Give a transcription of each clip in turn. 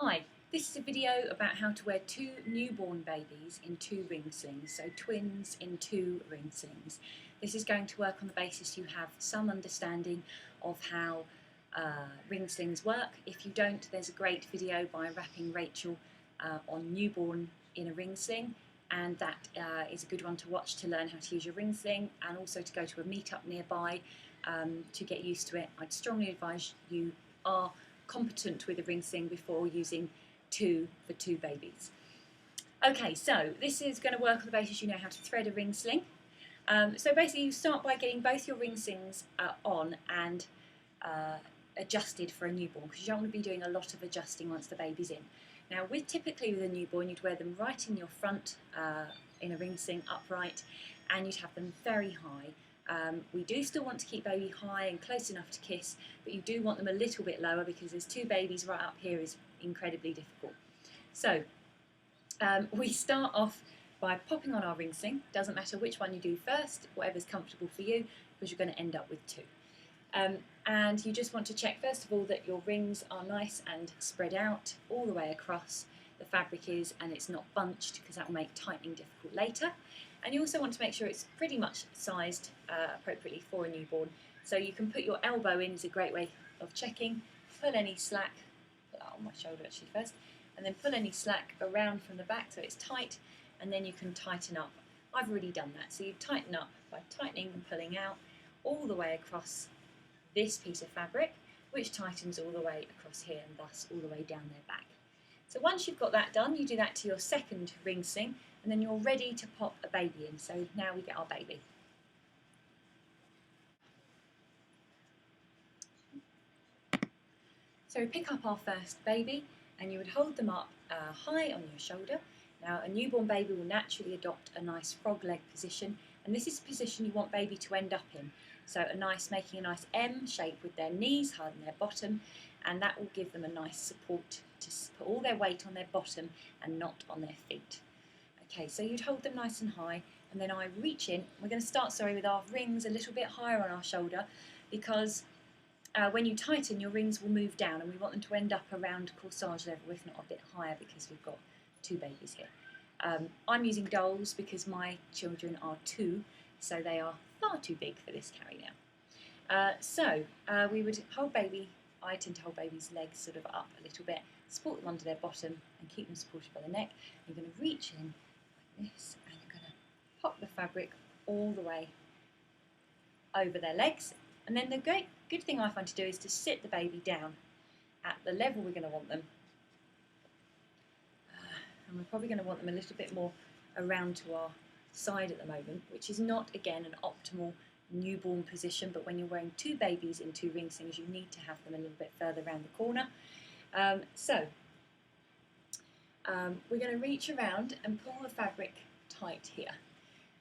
Hi, this is a video about how to wear two newborn babies in two ring slings, so twins in two ring slings. This is going to work on the basis you have some understanding of how ring slings work. If you don't, there's a great video by Wrapping Rachel on newborn in a ring sling, and that is a good one to watch to learn how to use your ring sling and also to go to a meetup nearby to get used to it. I'd strongly advise you are competent with a ring sling before using two for two babies. Okay, so this is going to work on the basis you know how to thread a ring sling. So basically you start by getting both your ring slings on and adjusted for a newborn, because you don't want to be doing a lot of adjusting once the baby's in. Now typically with a newborn you'd wear them right in your front in a ring sling upright, and you'd have them very high. We do still want to keep baby high and close enough to kiss, but you do want them a little bit lower because there's two babies right up here is incredibly difficult. So we start off by popping on our ring sling. Doesn't matter which one you do first, whatever's comfortable for you, because you're going to end up with two. And you just want to check first of all that your rings are nice and spread out all the way across the fabric is, and it's not bunched, because that will make tightening difficult later. And you also want to make sure it's pretty much sized appropriately for a newborn. So you can put your elbow in, is a great way of checking. Pull any slack, put that on my shoulder actually first, and then pull any slack around from the back so it's tight, and then you can tighten up. I've already done that, so you tighten up by tightening and pulling out all the way across this piece of fabric, which tightens all the way across here and thus all the way down their back. So once you've got that done, you do that to your second ring sling, and then you're ready to pop a baby in. So now we get our baby. So we pick up our first baby, and you would hold them up high on your shoulder. Now a newborn baby will naturally adopt a nice frog leg position, and this is the position you want baby to end up in. So making a nice M shape with their knees hard on their bottom, and that will give them a nice support to put all their weight on their bottom and not on their feet. Okay, so you'd hold them nice and high, and then I reach in. We're going to start, with our rings a little bit higher on our shoulder, because when you tighten, your rings will move down, and we want them to end up around corsage level, if not a bit higher, because we've got two babies here. I'm using dolls because my children are two, so they are far too big for this carry now. We would hold baby. I tend to hold baby's legs sort of up a little bit, support them under their bottom, and keep them supported by the neck. You're going to reach in like this, and you're going to pop the fabric all the way over their legs. And then the good thing I find to do is to sit the baby down at the level we're going to want them. And we're probably going to want them a little bit more around to our side at the moment, which is not, again, an optimal newborn position, but when you're wearing two babies in two ring slings, you need to have them a little bit further around the corner. We're going to reach around and pull the fabric tight here,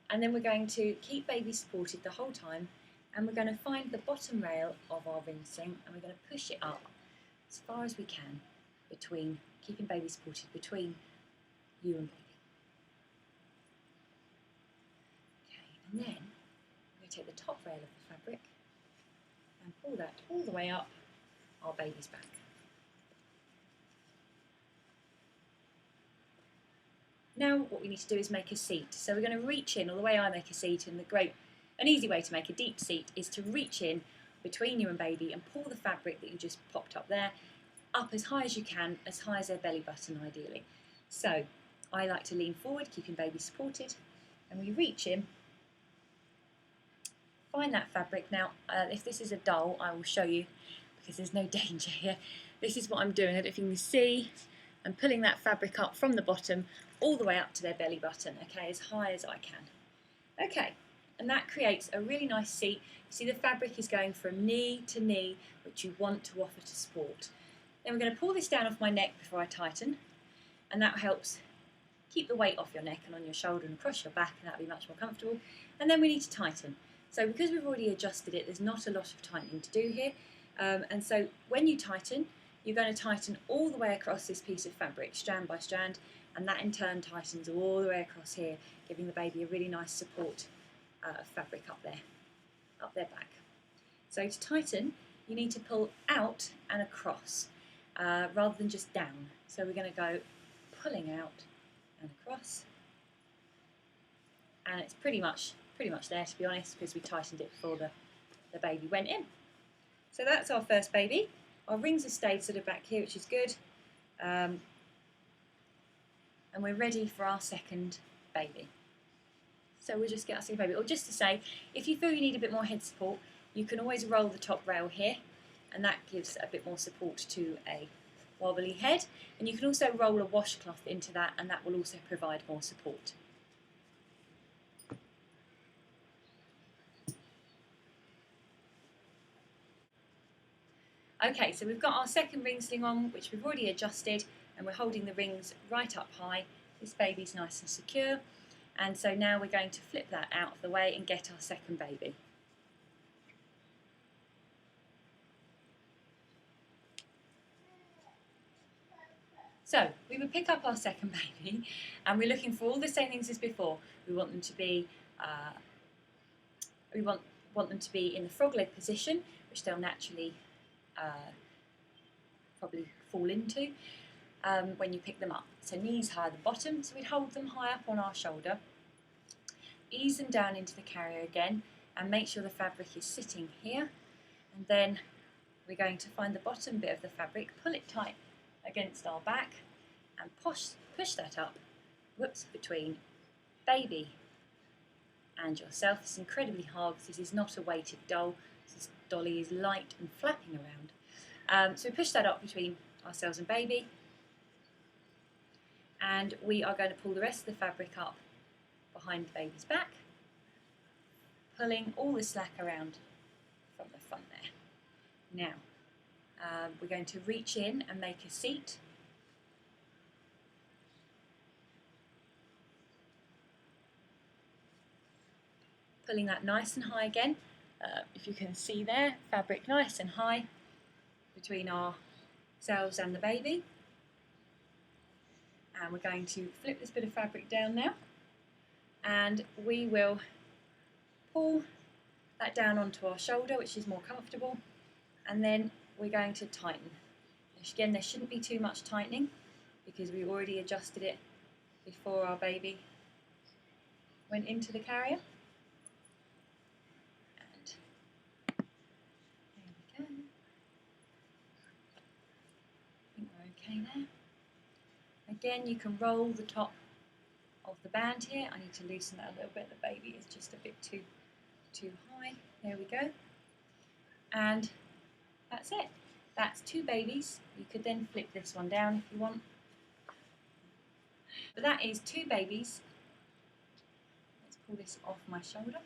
and then we're going to keep baby supported the whole time, and we're going to find the bottom rail of our ring sling, and we're going to push it up as far as we can, keeping baby supported between you and baby. And then we're going to take the top rail of the fabric and pull that all the way up our baby's back. Now what we need to do is make a seat. So we're going to reach in, or the way I make a seat, and an easy way to make a deep seat is to reach in between you and baby and pull the fabric that you just popped up there up as high as you can, as high as their belly button ideally. So I like to lean forward, keeping baby supported, and we reach in. Find that fabric. Now, if this is a doll, I will show you, because there's no danger here. This is what I'm doing. I don't know if you can see. I'm pulling that fabric up from the bottom all the way up to their belly button, okay, as high as I can. Okay, and that creates a really nice seat. You see the fabric is going from knee to knee, which you want to offer to support. Then we're going to pull this down off my neck before I tighten, and that helps keep the weight off your neck and on your shoulder and across your back, and that'll be much more comfortable. And then we need to tighten. So because we've already adjusted it, there's not a lot of tightening to do here. And so when you tighten, you're going to tighten all the way across this piece of fabric, strand by strand, and that in turn tightens all the way across here, giving the baby a really nice support of fabric up their back. So to tighten, you need to pull out and across. rather than just down. So we're going to go pulling out and across, and it's pretty much there, to be honest, because we tightened it before the baby went in. So that's our first baby. Our rings have stayed sort of back here, which is good. And we're ready for our second baby. So we'll just get our second baby. Or just to say, if you feel you need a bit more head support, you can always roll the top rail here, and that gives a bit more support to a wobbly head. And you can also roll a washcloth into that, and that will also provide more support. Okay, so we've got our second ring sling on, which we've already adjusted, and we're holding the rings right up high. This baby's nice and secure, and so now we're going to flip that out of the way and get our second baby. So we would pick up our second baby, and we're looking for all the same things as before. We want them to be want them to be in the frog leg position, which they'll naturally probably fall into when you pick them up. So knees high at the bottom, so we'd hold them high up on our shoulder, ease them down into the carrier again, and make sure the fabric is sitting here. And then we're going to find the bottom bit of the fabric, pull it tight against our back, and push that up, between baby and yourself. It's incredibly hard because this is not a weighted doll. This dolly is light and flapping around. So we push that up between ourselves and baby, and we are going to pull the rest of the fabric up behind the baby's back, pulling all the slack around from the front there. Now, we're going to reach in and make a seat. Pulling that nice and high again. If you can see there, fabric nice and high between ourselves and the baby. And we're going to flip this bit of fabric down now, and we will pull that down onto our shoulder, which is more comfortable, and then we're going to tighten. Again, there shouldn't be too much tightening because we already adjusted it before our baby went into the carrier. And there we go. I think we're okay there. Again, you can roll the top of the band here. I need to loosen that a little bit. The baby is just a bit too high. There we go. And that's it. That's two babies. You could then flip this one down if you want. But that is two babies. Let's pull this off my shoulder.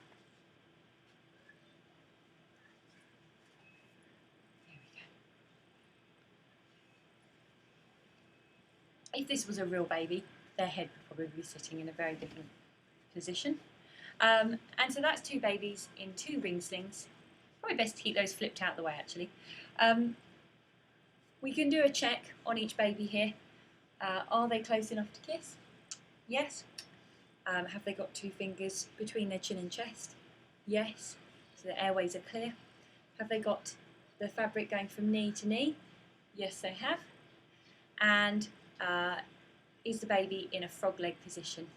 There we go. If this was a real baby, their head would probably be sitting in a very different position. And so that's two babies in two ring slings. Probably best to keep those flipped out the way, actually. We can do a check on each baby here. Are they close enough to kiss? Yes. Have they got two fingers between their chin and chest? Yes. So the airways are clear. Have they got the fabric going from knee to knee? Yes, they have. And is the baby in a frog leg position?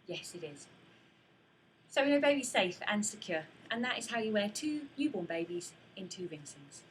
Yes, it is. So we know baby's safe and secure, and that is how you wear two newborn babies in two ring slings.